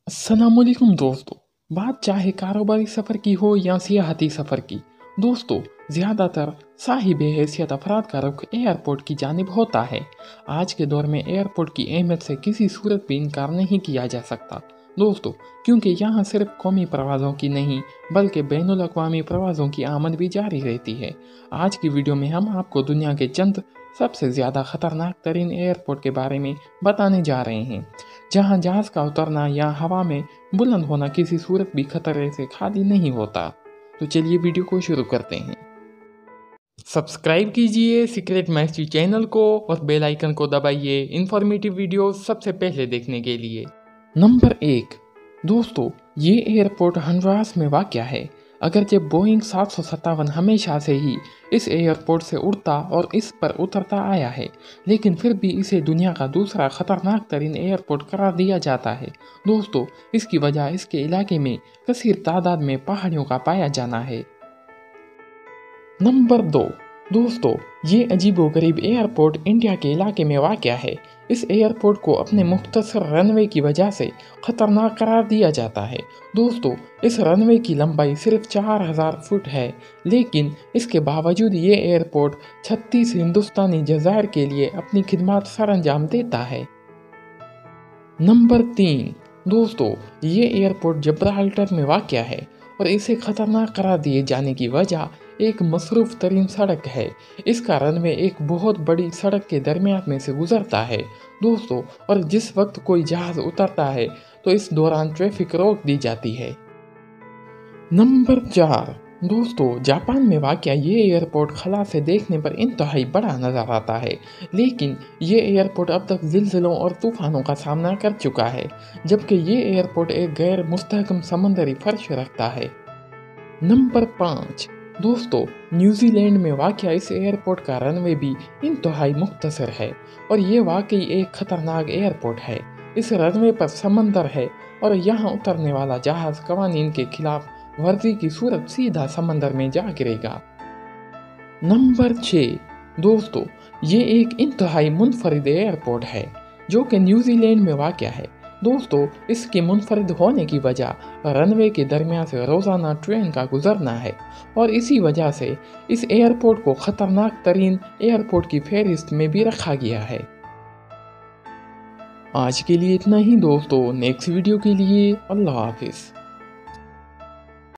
अस्सलामुअलैकुम दोस्तों। बात चाहे कारोबारी सफ़र की हो या सियाहती सफ़र की, दोस्तों ज़्यादातर साहिब हैसियत अफराद का रुख एयरपोर्ट की जानिब होता है। आज के दौर में एयरपोर्ट की अहमियत से किसी सूरत भी इनकार नहीं किया जा सकता दोस्तों, क्योंकि यहाँ सिर्फ कौमी परवाज़ों की नहीं बल्कि बैनुल अक़वामी परवाज़ों की आमद भी जारी रहती है। आज की वीडियो में हम आपको दुनिया के चंद सबसे ज़्यादा ख़तरनाक तरीन एयरपोर्ट के बारे में बताने जा रहे हैं, जहाँ जहाज़ का उतरना या हवा में बुलंद होना किसी सूरत भी खतरे से खाली नहीं होता। तो चलिए वीडियो को शुरू करते हैं। सब्सक्राइब कीजिए सीक्रेट मैस्ट्री चैनल को और बेल आइकन को दबाइए इन्फॉर्मेटिव वीडियो सबसे पहले देखने के लिए। नंबर 1 दोस्तों, ये एयरपोर्ट हंडुरास में वाक़या है। अगरचे बोइंग 757 हमेशा से ही इस एयरपोर्ट से उड़ता और इस पर उतरता आया है, लेकिन फिर भी इसे दुनिया का दूसरा ख़तरनाक तरीन एयरपोर्ट करार दिया जाता है। दोस्तों, इसकी वजह इसके इलाके में कसीर तादाद में पहाड़ियों का पाया जाना है। नंबर 2 दोस्तों, ये अजीबोगरीब एयरपोर्ट इंडिया के इलाके में वाक़या है। इस एयरपोर्ट को अपने मुख्तसर रनवे की वजह से ख़तरनाक करार दिया जाता है। दोस्तों, इस रनवे की लंबाई सिर्फ 4000 फुट है, लेकिन इसके बावजूद ये एयरपोर्ट 36 हिंदुस्तानी जज़ायर के लिए अपनी खिदमत सरअंजाम देता है। नंबर 3 दोस्तों, ये एयरपोर्ट जब्राल्टर में वाक़या है और इसे ख़तरनाक करार दिए जाने की वजह एक मसरूफ़ तरीन सड़क है। इसका रनवे एक बहुत बड़ी सड़क के दरमियान में से गुजरता है दोस्तों, और जिस वक्त कोई जहाज़ उतरता है तो इस दौरान ट्रैफिक रोक दी जाती है। नंबर 4 दोस्तों, जापान में वाक़या ये एयरपोर्ट खला से देखने पर इंतहाई बड़ा नज़र आता है, लेकिन ये एयरपोर्ट अब तक ज़िलज़लों और तूफ़ानों का सामना कर चुका है, जबकि ये एयरपोर्ट एक गैर मुस्तहकम समंदरी फर्श रखता है। नंबर 5 दोस्तों, न्यूजीलैंड में वाक़या इस एयरपोर्ट का रनवे भी इंतहाई मुख्तसर है और ये वाकई एक ख़तरनाक एयरपोर्ट है। इस रनवे पर समंदर है और यहाँ उतरने वाला जहाज़ कवानीन के खिलाफ वर्जी की सूरत सीधा समंदर में जा गिरेगा। नंबर 6 दोस्तों, ये एक इंतहाई मुनफरिद एयरपोर्ट है जो कि न्यूजीलैंड में वाक़या है। दोस्तों, इसके मुनफरिद होने की वजह रनवे के दरमियान से रोज़ाना ट्रेन का गुजरना है और इसी वजह से इस एयरपोर्ट को ख़तरनाक तरीन एयरपोर्ट की फहरिस्त में भी रखा गया है। आज के लिए इतना ही दोस्तों। नेक्स्ट वीडियो के लिए अल्लाह हाफिज़।